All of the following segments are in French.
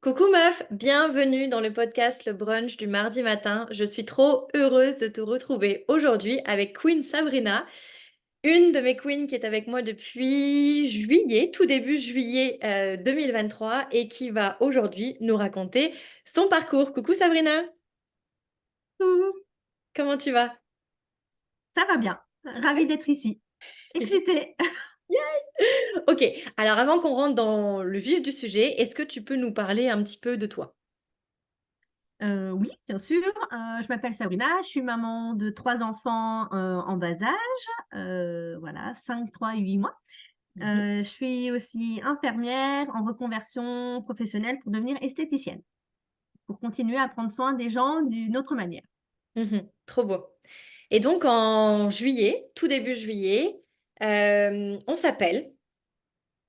Coucou meuf, bienvenue dans le podcast Le Brunch du mardi matin. Je suis trop heureuse de te retrouver aujourd'hui avec Queen Sabrina, une de mes queens qui est avec moi depuis juillet, tout début juillet 2023 et qui va aujourd'hui nous raconter son parcours. Coucou Sabrina, Coucou, comment tu vas? ça va bien. Ravie d'être ici. Excitée. Ok, alors avant qu'on rentre dans le vif du sujet, est-ce que tu peux nous parler un petit peu de toi? Oui, bien sûr. Je m'appelle Sabrina, je suis maman de 3 enfants, en bas âge, voilà, 5, 3 et 8 mois. Mhm. Je suis aussi infirmière en reconversion professionnelle pour devenir esthéticienne, pour continuer à prendre soin des gens d'une autre manière. Mhm, trop beau. Et donc en juillet, tout début juillet, on s'appelle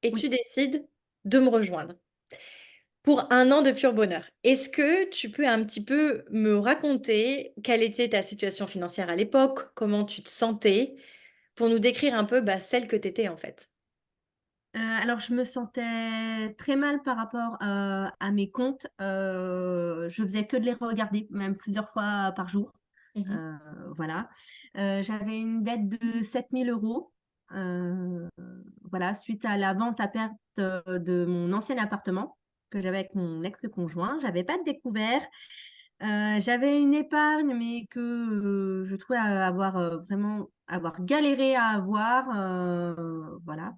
et tu Oui. décides de me rejoindre pour un an de pur bonheur. Est-ce que tu peux un petit peu me raconter quelle était ta situation financière à l'époque, comment tu te sentais, pour nous décrire un peu celle que tu étais en fait? Alors je me sentais très mal par rapport, à mes comptes. Je faisais que de les regarder, même plusieurs fois par jour. Mhm. Heu, voilà. J'avais une dette de 7 000 €, heu, voilà, suite à la vente à perte, de mon ancien appartement que j'avais avec mon ex-conjoint. J'avais pas de découvert. J'avais une épargne, mais que, je trouvais avoir, vraiment avoir galéré à avoir, voilà.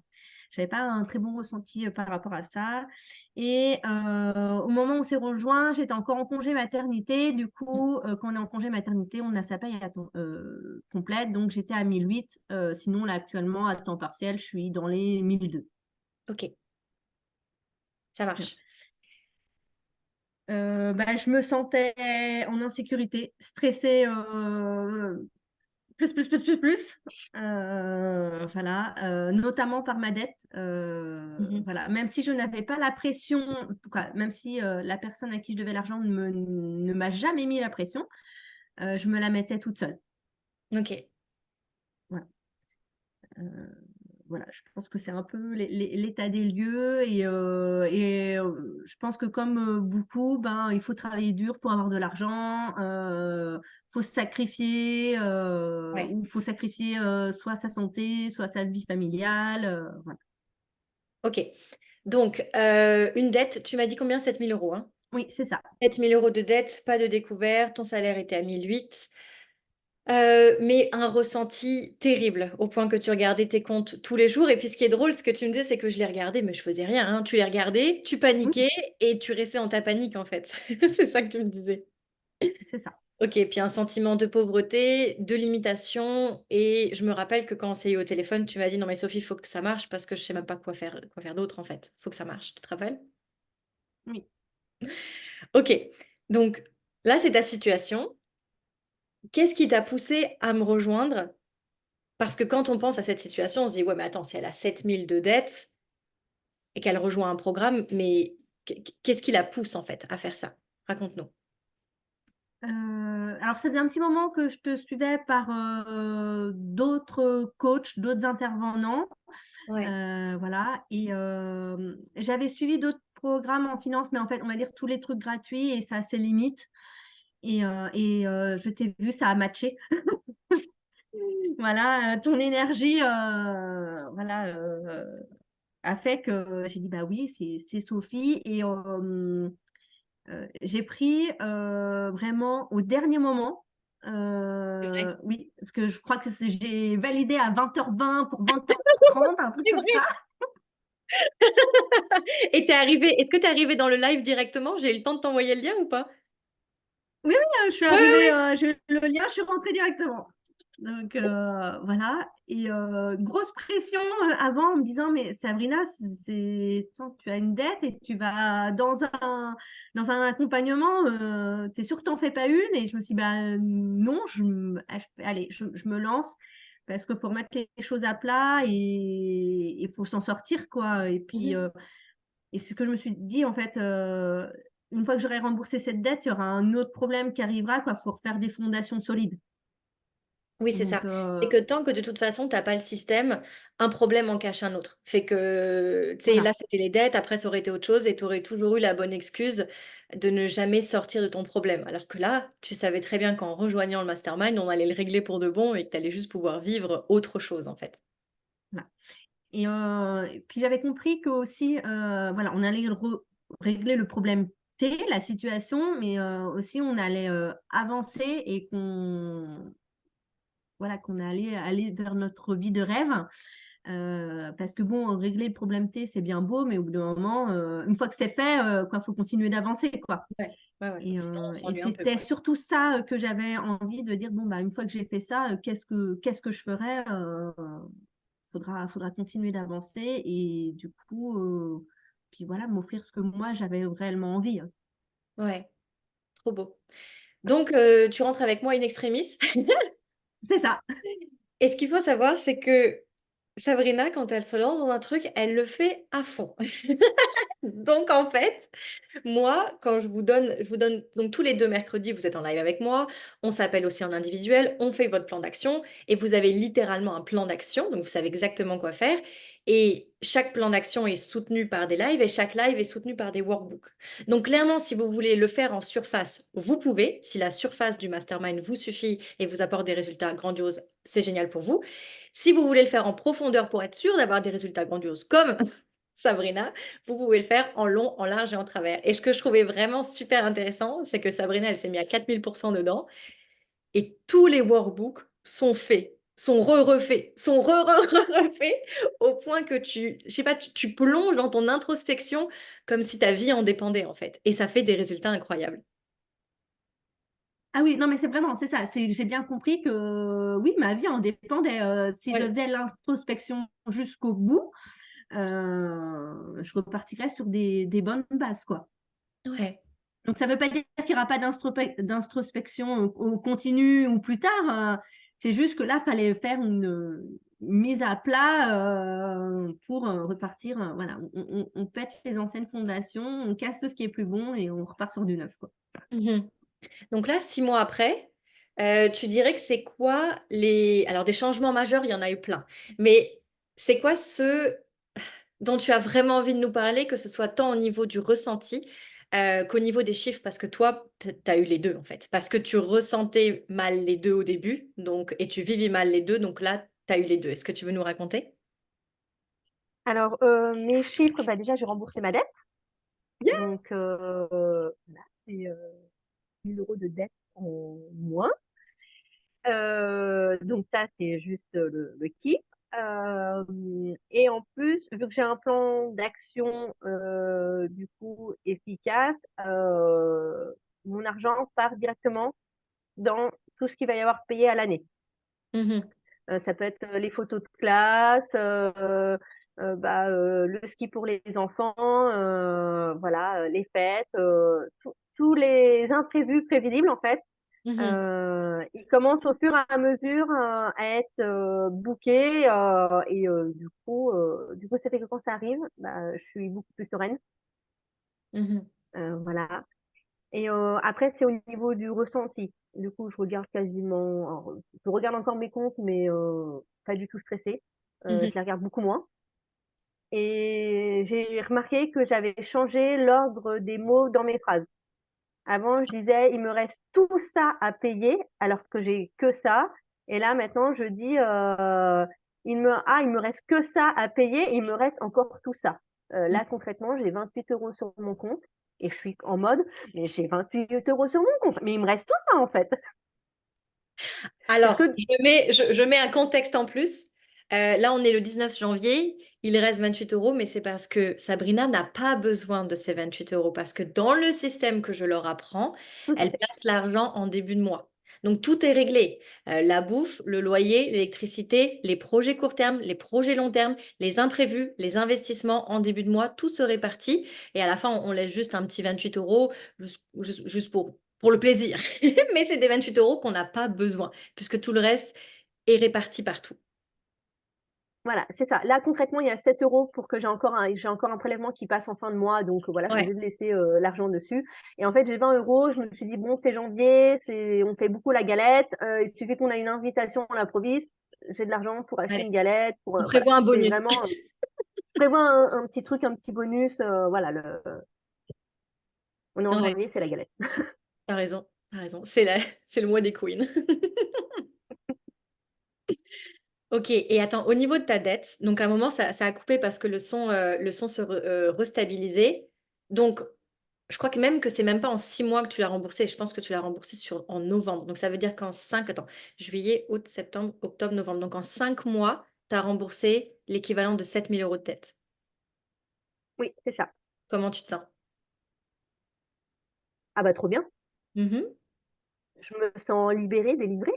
J'avais pas un très bon ressenti, par rapport à ça et au moment où on s'est rejoints, j'étais encore en congé maternité. Du coup, quand on est en congé maternité, on a sa paye à temps complète, donc j'étais à 1 800, sinon là, actuellement, à temps partiel, je suis dans les 1 200. Ok, ça marche. Je me sentais en insécurité, stressée, plus, voilà, notamment par ma dette, Mhm. voilà. Même si je n'avais pas la pression, quoi, même si, la personne à qui je devais l'argent ne m'a jamais mis la pression, je me la mettais toute seule. Ok. Voilà, voilà, je pense que c'est un peu l'état des lieux et je pense que comme, beaucoup, ben, il faut travailler dur pour avoir de l'argent, faut se sacrifier, Ouais. ou faut sacrifier, soit sa santé, soit sa vie familiale, voilà. Ok. Donc, une dette, tu m'as dit combien? 7 000 € hein? Oui, c'est ça. 7 000 € de dette, pas de découvert, ton salaire était à 1 800. Mais un ressenti terrible, au point que tu regardais tes comptes tous les jours et puis ce qui est drôle, ce que tu me dis, c'est que je les regardais, mais je faisais rien, hein. Tu les regardais, tu Oui, paniquais et tu restais dans ta panique, en fait. C'est ça que tu me disais? c'est ça. OK, puis un sentiment de pauvreté, de limitation et je me rappelle que quand on s'est eu au téléphone, tu m'as dit: «Non mais Sophie, il faut que ça marche parce que je sais même pas quoi faire d'autre, en fait. Faut que ça marche». Tu te rappelles? Oui. OK, donc là, c'est ta situation. Qu'est-ce qui t'a poussé à me rejoindre? Parce que quand on pense à cette situation, on se dit: «Ouais, mais attends, si elle a 7 000 de dettes et qu'elle rejoint un programme, mais qu'est-ce qui la pousse, en fait, à faire ça?» Raconte-nous. Alors ça faisait un petit moment que je te suivais par, d'autres coachs, d'autres intervenants, Ouais. voilà et j'avais suivi d'autres programmes en finance, mais en fait, on va dire tous les trucs gratuits et ça a ses limites je t'ai vu, ça a matché. Voilà, ton énergie, voilà, a fait que j'ai dit: «Bah oui, c'est Sophie» et j'ai pris, vraiment au dernier moment, C'est vrai. oui, parce que je crois que j'ai validé à 20h20 pour 20h30, un truc C'est comme ça. vrai. Et est-ce que tu es arrivée dans le live directement? J'ai eu le temps de t'envoyer le lien ou pas? Oui, oui, je suis Ouais, ouais, arrivée, ouais. j'ai eu le lien, je suis rentrée directement. Donc voilà et grosse pression, avant en me disant: «Mais Sabrina, c'est attends, tu as une dette et tu vas dans un accompagnement, tu es sûre que tu en fais pas une?» Et je me suis dit: «Bah, non, allez, je me lance parce qu'il faut remettre les choses à plat et il faut s'en sortir, quoi» et puis, Mmh. et c'est ce que je me suis dit en fait, une fois que j'aurai remboursé cette dette, il y aura un autre problème qui arrivera, quoi. Faut refaire des fondations solides. Oui, c'est Donc, ça. C'est que tant que de toute façon, tu n'as pas le système, un problème en cache un autre. Fait que, tu sais, là, voilà. c'était les dettes, après, ça aurait été autre chose et tu aurais toujours eu la bonne excuse de ne jamais sortir de ton problème. Alors que là, tu savais très bien qu'en rejoignant le mastermind, on allait le régler pour de bon et que tu allais juste pouvoir vivre autre chose, en fait. Voilà. Et puis j'avais compris que aussi, voilà, on allait régler le problème T, la situation, mais aussi on allait avancer et voilà, qu'on allait aller vers notre vie de rêve. Parce que bon, régler le problème T, c'est bien beau, mais au bout d'un moment, une fois que c'est fait, quoi, faut continuer d'avancer, quoi. Ouais, ouais, ouais. Et, Sinon, on euh, et s'ennuie un peu, c'était quoi. surtout ça que j'avais envie de dire, bon, bah, une fois que j'ai fait ça, qu'est-ce que je ferais faudra continuer d'avancer et du coup, puis voilà, m'offrir ce que moi j'avais réellement envie, hein. Ouais, trop beau. Donc, tu rentres avec moi in extremis. C'est ça. Et ce qu'il faut savoir, c'est que Sabrina, quand elle se lance dans un truc, elle le fait à fond. Donc, en fait, moi, quand je vous donne, donc tous les 2 mercredis, vous êtes en live avec moi, on s'appelle aussi en individuel, on fait votre plan d'action et vous avez littéralement un plan d'action, donc vous savez exactement quoi faire. Et chaque plan d'action est soutenu par des lives et chaque live est soutenu par des workbooks. Donc, clairement, si vous voulez le faire en surface, vous pouvez. Si la surface du mastermind vous suffit et vous apporte des résultats grandioses, c'est génial pour vous. Si vous voulez le faire en profondeur pour être sûr d'avoir des résultats grandioses comme Sabrina, vous pouvez le faire en long, en large et en travers. Et ce que je trouvais vraiment super intéressant, c'est que Sabrina, elle s'est mise à 4000% dedans et tous les workbooks sont faits, sont refaits, sont refaits au point que je sais pas, tu plonges dans ton introspection comme si ta vie en dépendait en fait. Et ça fait des résultats incroyables. Ah oui, non, mais c'est vraiment, c'est ça. J'ai bien compris que oui, ma vie en dépendait. Si je Ouais, faisais l'introspection jusqu'au bout, je repartirais sur des bonnes bases, quoi. ouais. Donc, ça ne veut pas dire qu'il n'y aura pas d'introspection au continu ou plus tard. C'est juste que là, il fallait faire une mise à plat pour repartir. Voilà, on pète les anciennes fondations, on casse tout ce qui est plus bon et on repart sur du neuf, quoi. Mhm. Donc là, 6 mois après, tu dirais que c'est quoi les... Alors des changements majeurs, il y en a eu plein. Mais c'est quoi ceux dont tu as vraiment envie de nous parler, que ce soit tant au niveau du ressenti qu'au niveau des chiffres, parce que toi, tu as eu les deux en fait, parce que tu ressentais mal les deux au début, donc, et tu vivais mal les deux, donc là, tu as eu les deux. Est-ce que tu veux nous raconter? Alors, mes chiffres, bah déjà, j'ai remboursé ma dette. Yeah. Donc, voilà, c'est 1 000 euros de dette en moins. Donc, ça, c'est juste le kiff. Et en plus, vu que j'ai un plan d'action du coup efficace, mon argent part directement dans tout ce qu'il va y avoir payé à l'année. Mhm, Ça peut être les photos de classe, le ski pour les enfants, voilà, les fêtes, tous les imprévus prévisibles en fait. mhm, Ils commencent au fur et à mesure à être bookés et du coup, ça fait que quand ça arrive, bah, je suis beaucoup plus sereine. mhm, Voilà. Et après, c'est au niveau du ressenti. Du coup, je regarde quasiment, alors, je regarde encore mes comptes, mais pas du tout stressée. mhm, Je les regarde beaucoup moins. Et j'ai remarqué que j'avais changé l'ordre des mots dans mes phrases. Avant, je disais, il me reste tout ça à payer, alors que j'ai que ça. Et là, maintenant, je dis, il me reste que ça à payer, il me reste encore tout ça. mhm. Là, concrètement, j'ai 28 euros sur mon compte et je suis en mode, mais j'ai 28 euros sur mon compte, mais il me reste tout ça en fait. Est-ce Alors, que je mets un contexte en plus. Là, on est le 19 janvier. Il reste 28 euros, mais c'est parce que Sabrina n'a pas besoin de ces 28 euros. Parce que dans le système que je leur apprends, tout à elle fait. place l'argent en début de mois. Donc, tout est réglé. La bouffe, le loyer, l'électricité, les projets court terme, les projets long terme, les imprévus, les investissements en début de mois, tout se répartit. Et à la fin, on laisse juste un petit 28 euros juste pour le plaisir. Mais c'est des 28 euros qu'on n'a pas besoin puisque tout le reste est réparti partout. Voilà, c'est ça. Là, concrètement, il y a 7 euros pour que j'ai encore un prélèvement qui passe en fin de mois, donc voilà, je suis Ouais, obligée de laisser, l'argent dessus et en fait, j'ai 20 euros. Je me suis dit: «Bon, c'est janvier, on fait beaucoup la galette, il suffit qu'on a une invitation à l'improviste, j'ai de l'argent pour acheter allez, une galette, pour, on voilà». prévoit un C'est bonus. vraiment, je prévois un petit truc, un petit bonus, voilà, on est en Ouais, janvier, c'est la galette. t'as raison, t'as raison. C'est la c'est le mois des queens. OK et attends, au niveau de ta dette, donc à un moment ça a coupé parce que le son se restabilisait. Donc je crois que même que c'est même pas en 6 mois que tu l'as remboursé. Je pense que tu l'as remboursé en novembre. Donc ça veut dire qu'en 5 attends, juillet, août, septembre, octobre, novembre. Donc en 5 mois, tu as remboursé l'équivalent de 7 000 € de dette. Oui, c'est ça. Comment tu te sens? Ah bah, trop bien. Mmh. Je me sens libérée, délivrée.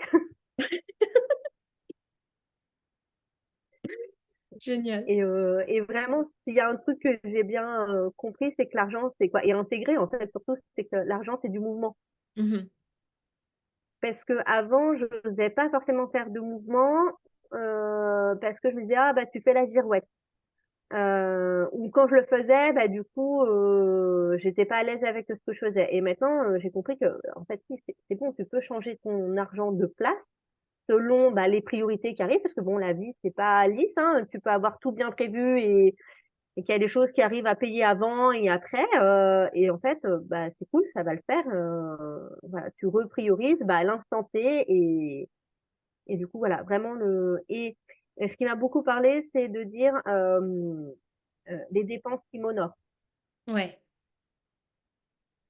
Génial. Et vraiment, s'il y a un truc que j'ai bien, compris, c'est que l'argent, c'est quoi et intégré, en fait, surtout, c'est que l'argent, c'est du mouvement. Mmh. Parce qu'avant, je n'osais pas forcément faire de mouvement, parce que je me disais: «Ah bah, tu fais la girouette». Ou quand je le faisais, bah, du coup, j'étais pas à l'aise avec ce que je faisais et maintenant, j'ai compris que, en fait, si, c'est bon, tu peux changer ton argent de place selon, bah, les priorités qui arrivent parce que bon, la vie, c'est pas lisse, hein. Tu peux avoir tout bien prévu et qu'il y a des choses qui arrivent à payer avant et après, et en fait, bah, c'est cool, ça va le faire, voilà, tu repriorises, bah, à l'instant T et du coup, voilà, vraiment et ce qui m'a beaucoup parlé, c'est de dire, les dépenses qui m'honorent. Ouais.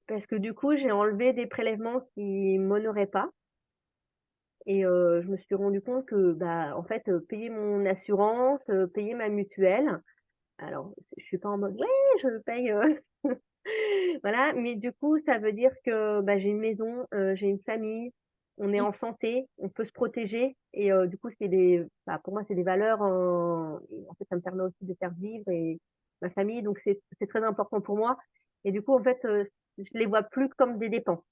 Parce que du coup, j'ai enlevé des prélèvements qui m'honoraient pas et je me suis rendu compte que, bah, en fait, payer mon assurance, payer ma mutuelle, alors je suis pas en mode: «Ouais, je paye, voilà, mais du coup, ça veut dire que, bah, j'ai une maison, j'ai une famille, on est Mmh. en santé, on peut se protéger et du coup, c'est des bah, pour moi, c'est des valeurs, et en fait, ça me permet aussi de faire vivre et ma famille, donc c'est très important pour moi et du coup, en fait, je les vois plus comme des dépenses.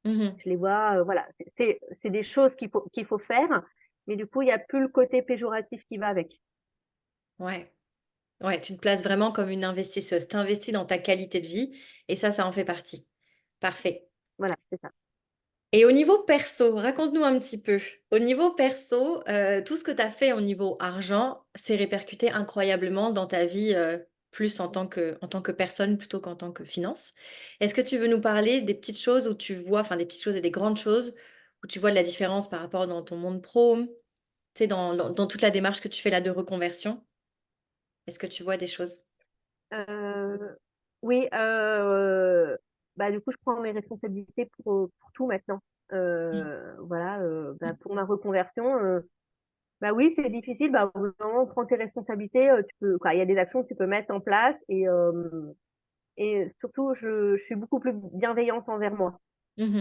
Mmh. Je les vois, voilà, c'est des choses qu'il faut faire, mais du coup, il y a plus le côté péjoratif qui va avec. Ouais. Ouais, tu te places vraiment comme une investisseuse. Tu investis dans ta qualité de vie et ça en fait partie. Parfait. Voilà, c'est ça. Et au niveau perso, raconte-nous un petit peu. Au niveau perso, tout ce que tu as fait au niveau argent s'est répercuté incroyablement dans ta vie, plus en tant que personne plutôt qu'en tant que finance. Est-ce que tu veux nous parler des petites choses où tu vois enfin des petites choses et des grandes choses où tu vois de la différence par rapport dans ton monde pro? Tu sais dans toute la démarche que tu fais là de reconversion? Est-ce que tu vois des choses? Heu, oui, bah, du coup, je prends mes responsabilités pour tout maintenant. Mmh. Voilà, bah, pour ma reconversion, bah, oui, c'est difficile, bah, au bout d'un moment, prends tes responsabilités, tu peux quoi, il y a des actions que tu peux mettre en place et surtout, je suis beaucoup plus bienveillante envers moi. Mmh.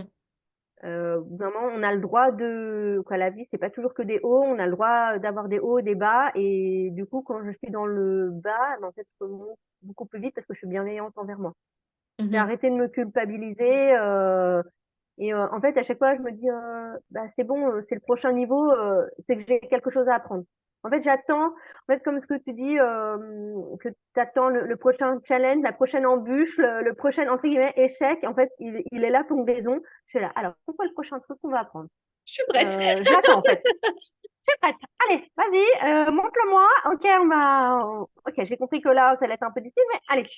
Au bout d'un moment, on a le droit quoi, la vie, c'est pas toujours que des hauts, on a le droit d'avoir des hauts, des bas et du coup, quand je suis dans le bas, bah, en fait, je remonte beaucoup plus vite parce que je suis bienveillante envers moi. J'ai Mmh. arrêté de me culpabiliser, et en fait, à chaque fois, je me dis: «Bah, c'est bon, c'est le prochain niveau, c'est que j'ai quelque chose à apprendre». En fait, j'attends, en fait, comme ce que tu dis, que tu attends le prochain challenge, la prochaine embûche, le prochain, entre guillemets, «échec». En fait, il est là pour une raison. Je suis là: «Alors, c'est quoi le prochain truc qu'on va apprendre?» Je suis prête. Je l'attends, en fait. «Je suis prête. Allez, vas-y, montre-le-moi. OK, OK, j'ai compris que là, ça allait être un peu difficile, mais allez,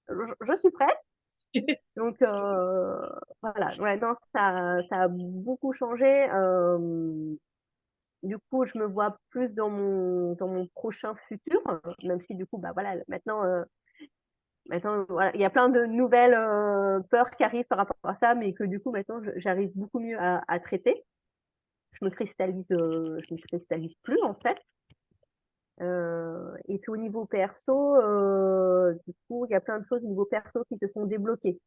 je suis prête». Donc voilà, ouais, non, ça a beaucoup changé, du coup, je me vois plus dans mon prochain futur, même si du coup, bah, voilà, maintenant, voilà, il y a plein de nouvelles, peurs qui arrivent par rapport à ça, mais que du coup, maintenant, j'arrive beaucoup mieux à traiter. Je me cristallise plus, en fait, et puis au niveau perso, du coup, il y a plein de choses au niveau perso qui se sont débloquées.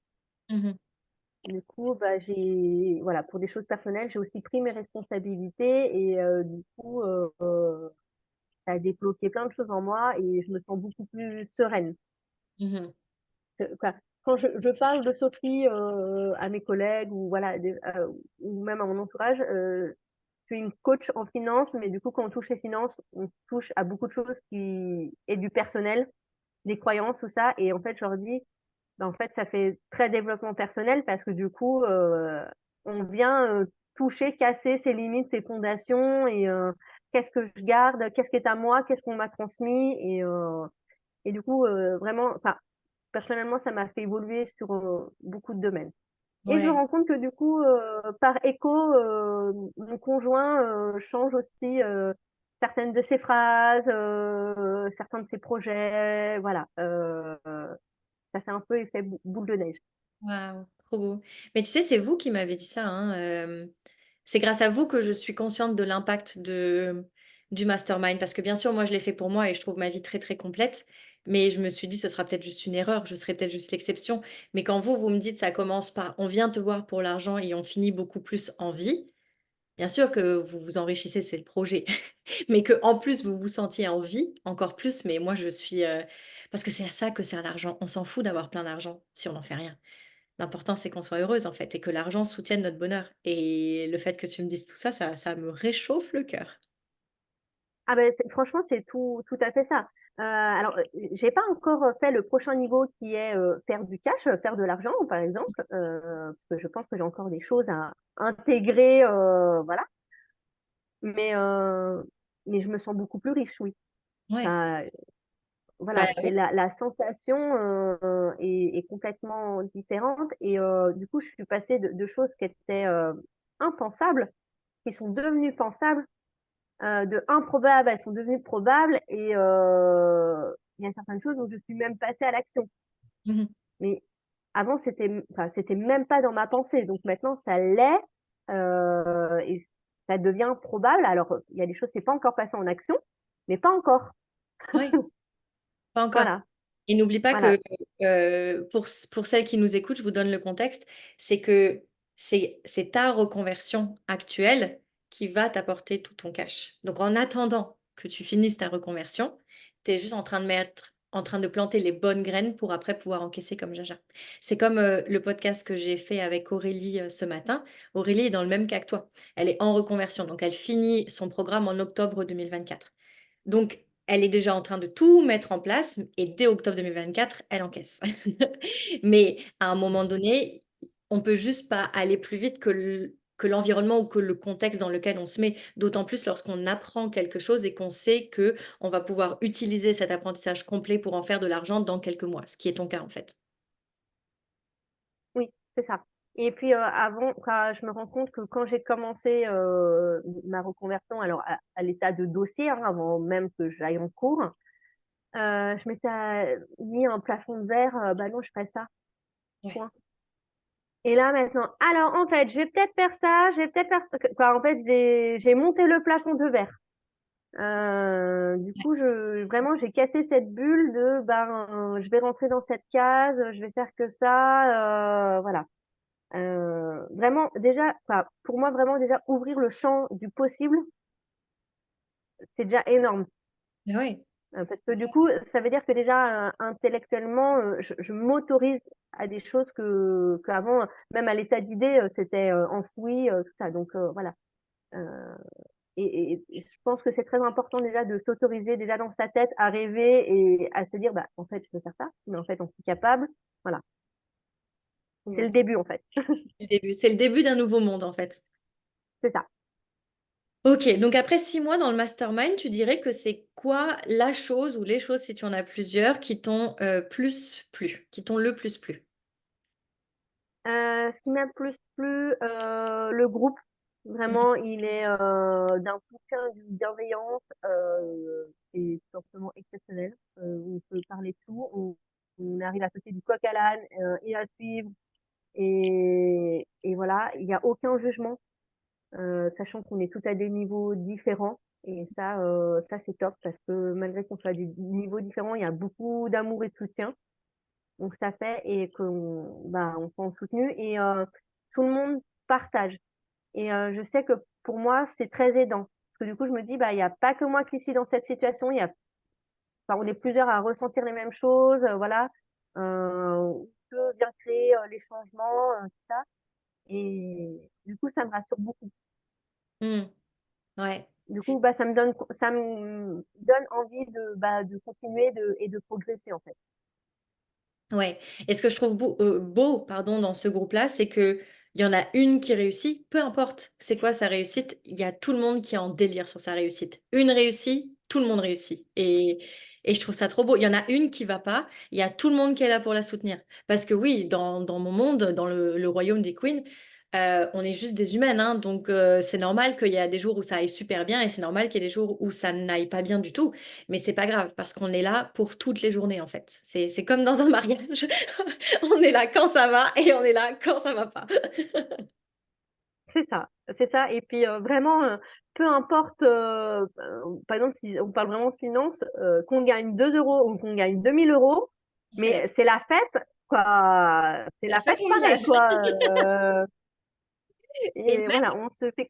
Mmh. Du coup, bah, voilà, pour des choses personnelles, j'ai aussi pris mes responsabilités et du coup, ça a débloqué plein de choses en moi et je me sens beaucoup plus sereine. Mmh. Quoi, quand je parle de Sophie, à mes collègues ou voilà, ou même à mon entourage, suis une coach en finance, mais du coup, quand on touche les finances, on touche à beaucoup de choses qui est du personnel, des croyances, tout ça. Et en fait, je leur dis, bah, en fait, ça fait très développement personnel parce que du coup, on vient, toucher, casser ses limites, ses fondations et qu'est-ce que je garde? Qu'est-ce qui est à moi? Qu'est-ce qu'on m'a transmis? Et du coup, vraiment, enfin, personnellement, ça m'a fait évoluer sur, beaucoup de domaines. Et je me Ouais. rends compte que du coup, par écho, mon conjoint, change aussi, certaines de ses phrases, certains de ses projets, voilà, ça fait un peu effet boule de neige. Waouh, trop beau. Mais tu sais, c'est vous qui m'avez dit ça, hein, c'est grâce à vous que je suis consciente de l'impact du mastermind parce que bien sûr, moi, je l'ai fait pour moi et je trouve ma vie très, très complète, mais je me suis dit: «Ce sera peut-être juste une erreur, je serai peut-être juste l'exception». Mais quand vous me dites: «Ça commence par on vient te voir pour l'argent et on finit beaucoup plus en vie», bien sûr que vous vous enrichissez, c'est le projet, mais qu'en plus vous vous sentiez en vie, encore plus, mais moi je suis, parce que c'est à ça que sert l'argent. On s'en fout d'avoir plein d'argent si on n'en fait rien. L'important, c'est qu'on soit heureuse, en fait, et que l'argent soutienne notre bonheur. Et le fait que tu me dises tout ça, ça me réchauffe le cœur. Ah ben c'est franchement, c'est tout à fait ça. Alors, j'ai pas encore, fait le prochain niveau qui est, faire du cash, faire de l'argent, par exemple, parce que je pense que j'ai encore des choses à intégrer, voilà. Mais, mais je me sens beaucoup plus riche, oui. Ouais, Enfin, bah, voilà, c'est oui. la sensation, est complètement différente et du coup, je suis passée de choses qui étaient, impensables, qui sont devenues pensables, de improbables, elles sont devenues probables et il y a certaines choses où je suis même passée à l'action. Mmh mh. Mais avant, enfin, c'était même pas dans ma pensée, donc maintenant ça l'est, et ça devient probable. Alors, il y a des choses, c'est pas encore passé en action, mais pas encore. Ouais, pas encore. Voilà, Et n'oublie pas que, voilà. pour celles qui nous écoutent, je vous donne le contexte, c'est que c'est ta reconversion actuelle qui va t'apporter tout ton cash. Donc en attendant que tu finisses ta reconversion, tu es juste en train de planter les bonnes graines pour après pouvoir encaisser comme Jaja. C'est comme, le podcast que j'ai fait avec Aurélie, ce matin. Aurélie est dans le même cas que toi. Elle est en reconversion, donc elle finit son programme en octobre 2024. Donc, elle est déjà en train de tout mettre en place et dès octobre 2024, elle encaisse. Mais à un moment donné, on peut juste pas aller plus vite que l'environnement ou que le contexte dans lequel on se met. D'autant plus lorsqu'on apprend quelque chose et qu'on sait que on va pouvoir utiliser cet apprentissage complet pour en faire de l'argent dans quelques mois, ce qui est ton cas, en fait. Oui, c'est ça. Et puis, avant, quand je me rends compte que quand j'ai commencé, ma reconversion, alors à l'état de dossier, hein, avant même que j'aille en cours, je m'étais, mis un plafond de verre, bah non, je ferai ça, Ouais. point. Et là maintenant, alors en fait, je vais peut-être faire ça, je vais peut-être faire ça, quoi, en fait, j'ai monté le plafond de verre. Du coup, j'ai cassé cette bulle de, ben, je vais rentrer dans cette case, je vais faire que ça, voilà. Vraiment déjà, enfin, pour moi, vraiment déjà ouvrir le champ du possible, c'est déjà énorme. Bah, ouais. Parce que du coup, ça veut dire que déjà, intellectuellement, je m'autorise à des choses qu'avant, même à l'état d'idée, c'était, enfoui, tout ça. Donc, voilà. Heu et je pense que c'est très important déjà de s'autoriser déjà dans sa tête à rêver et à se dire: «Bah, en fait, je peux faire ça, mais en fait, on suis capable». Voilà, c'est le Cool. début, en fait. C'est le début d'un nouveau monde, en fait. C'est ça. OK, donc après 6 mois dans le mastermind, tu dirais que c'est quoi la chose ou les choses, si tu en as plusieurs, qui t'ont, plus plu, qui t'ont le plus plu? Ce qui m'a le plus plu, le groupe. Mmh mh. Vraiment, il est, d'un soutien, d'une bienveillance, c'est tout simplement exceptionnel. On peut parler de tout, on arrive à sauter du coq à l'âne, et à suivre et voilà, il y a aucun jugement, sachant qu'on est toutes à des niveaux différents et ça c'est top parce que malgré qu'on soit à des niveaux différents, il y a beaucoup d'amour et de soutien. Donc ça fait et qu'on bah, on se sent soutenu et tout le monde partage et je sais que pour moi, c'est très aidant. Parce que du coup, je me dis: «Bah, il y a pas que moi qui suis dans cette situation, il y a enfin, on est plusieurs à ressentir les mêmes choses, voilà, on peut bien créer, les changements, tout ça» et du coup, ça me rassure beaucoup. Mmh. Ouais. Du coup, ça me donne envie de continuer et de progresser, en fait. Ouais, et ce que je trouve beau, pardon, dans ce groupe-là, c'est qu'il y en a une qui réussit, peu importe c'est quoi sa réussite, il y a tout le monde qui est en délire sur sa réussite. Une réussit, tout le monde réussit et je trouve ça trop beau. Il y en a une qui va pas, il y a tout le monde qui est là pour la soutenir. Parce que oui, dans mon monde, dans le royaume des queens, on est juste des humaines, hein, donc c'est normal qu'il y a des jours où ça aille super bien et c'est normal qu'il y ait des jours où ça n'aille pas bien du tout. Mais c'est pas grave parce qu'on est là pour toutes les journées en fait. C'est comme dans un mariage. On est là quand ça va et on est là quand ça va pas. C'est ça, c'est ça et puis, vraiment, peu importe, par exemple, si on parle vraiment de finances, qu'on gagne 2 € ou qu'on gagne 2 000 €, On célèbre. mais c'est la fête, quoi. C'est La la fête fête au pareil, village. quoi, Et et voilà, on se fait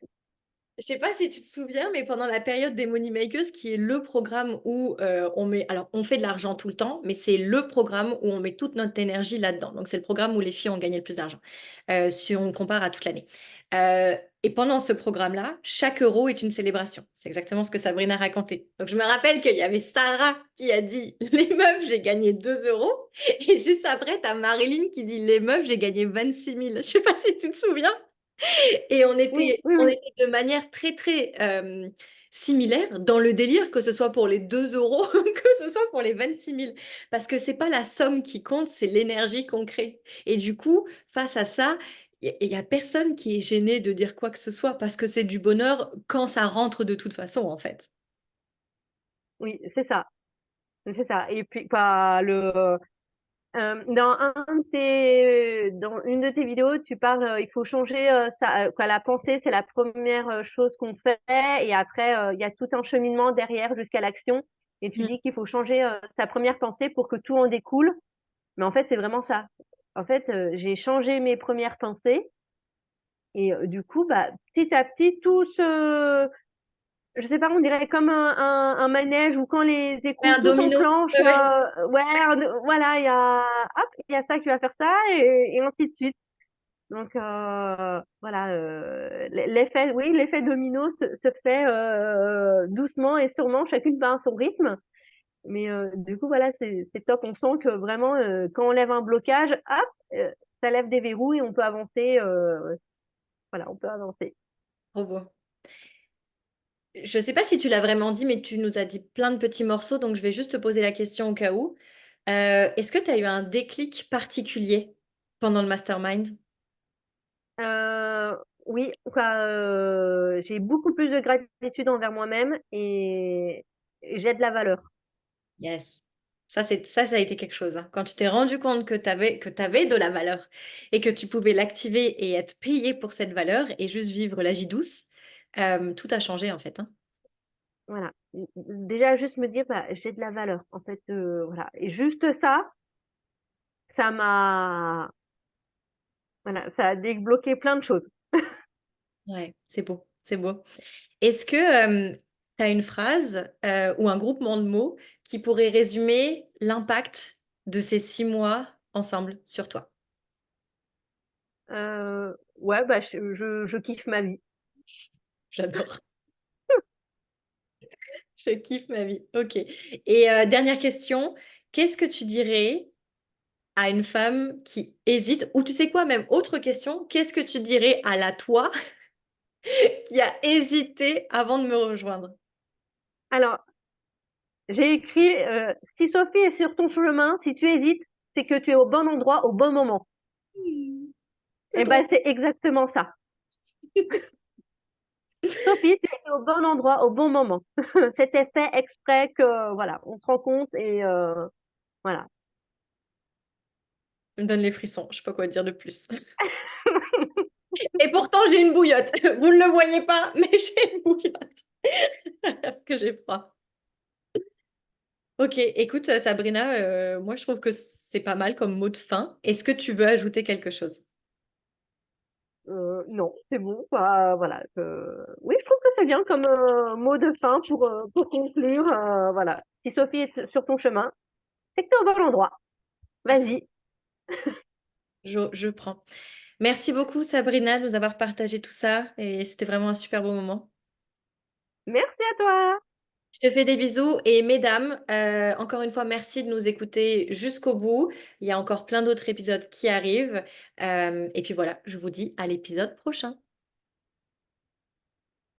je sais pas si tu te souviens, mais pendant la période des Money Makers, qui est le programme où on met, alors on fait de l'argent tout le temps, mais c'est le programme où on met toute notre énergie là-dedans. Donc c'est le programme où les filles ont gagné le plus d'argent, si on compare à toute l'année. Et pendant ce programme-là, chaque euro est une célébration. C'est exactement ce que Sabrina racontait. Donc je me rappelle qu'il y avait Sarah qui a dit les meufs, j'ai gagné 2 €. Et juste après, tu as Marilyn qui dit les meufs, j'ai gagné 26 000. Je sais pas si tu te souviens. Et oui, oui, on oui, était de manière très, très similaire dans le délire, que ce soit pour les 2 €, que ce soit pour les 26 000. Parce que c'est pas la somme qui compte, c'est l'énergie qu'on crée. Et du coup, face à ça, il y a personne qui est gêné de dire quoi que ce soit parce que c'est du bonheur quand ça rentre de toute façon, en fait. oui, c'est ça et puis, bah, dans une de tes vidéos, tu parles, il faut changer, quoi, la pensée, c'est la première chose qu'on fait et après, il y a tout un cheminement derrière jusqu'à l'action et tu Mm. dis qu'il faut changer, sa première pensée pour que tout en découle. Mais en fait, c'est vraiment ça. En fait, j'ai changé mes premières pensées et du coup, bah, petit à petit, tout se je sais pas, on dirait comme un manège où quand les Ouais, écoules un tout domino. s'enclenche, Ouais, ouais. ouais, voilà, il y a hop, il y a ça qui va faire ça et ainsi de suite. Donc voilà, l'effet domino se fait, doucement et sûrement, chacune va à son rythme. Mais du coup, voilà, c'est top. On sent que vraiment, quand on lève un blocage, hop, ça lève des verrous et on peut avancer, voilà, on peut avancer. Trop beau. Je sais pas si tu l'as vraiment dit, mais tu nous as dit plein de petits morceaux, donc je vais juste te poser la question au cas où. Est-ce que tu as eu un déclic particulier pendant le mastermind? Heu, oui, quoi, j'ai beaucoup plus de gratitude envers moi-même et j'ai de la valeur. Yes. Ça a été quelque chose, hein. Quand tu t'es rendu compte que tu de la valeur et que tu pouvais l'activer et être payé pour cette valeur et juste vivre la vie douce, tout a changé en fait, hein. Voilà. Déjà juste me dire: «Bah, j'ai de la valeur». En fait, voilà et juste ça, ça m'a voilà, ça a débloqué plein de choses. Ouais, c'est beau, c'est beau. Est-ce que, tu as une phrase, ou un groupement de mots qui pourrait résumer l'impact de ces 6 mois ensemble sur toi? Ouais, bah, je kiffe ma vie. J'adore. Je kiffe ma vie. OK et dernière question, qu'est-ce que tu dirais à une femme qui hésite ou tu sais quoi? Même autre question, qu'est-ce que tu dirais à la toi qui a hésité avant de me rejoindre? Alors, j'ai écrit, «Si Sophie est sur ton chemin, si tu hésites, c'est que tu es au bon endroit au bon moment». Mmh. C'est Et trop ben c'est exactement ça. Sophie, tu étais au bon endroit au bon moment. C'était fait exprès que voilà, on se rend compte et voilà. ça me donne les frissons, je sais pas quoi dire de plus. Et pourtant j'ai une bouillotte. Vous ne le voyez pas, mais j'ai une bouillotte parce que j'ai froid. OK, écoute, Sabrina, moi je trouve que c'est pas mal comme mot de fin. Est-ce que tu veux ajouter quelque chose? Non, c'est bon, quoi, voilà, oui, je trouve que c'est bien comme, mot de fin pour conclure, voilà. Si Sophie est sur ton chemin, c'est que tu es au bon endroit. Parfait, Vas-y. je prends. Merci beaucoup Sabrina de nous avoir partagé tout ça et c'était vraiment un super beau moment. Merci à toi. Je te fais des bisous et mesdames, encore une fois, merci de nous écouter jusqu'au bout. Il y a encore plein d'autres épisodes qui arrivent. Et puis voilà, je vous dis à l'épisode prochain.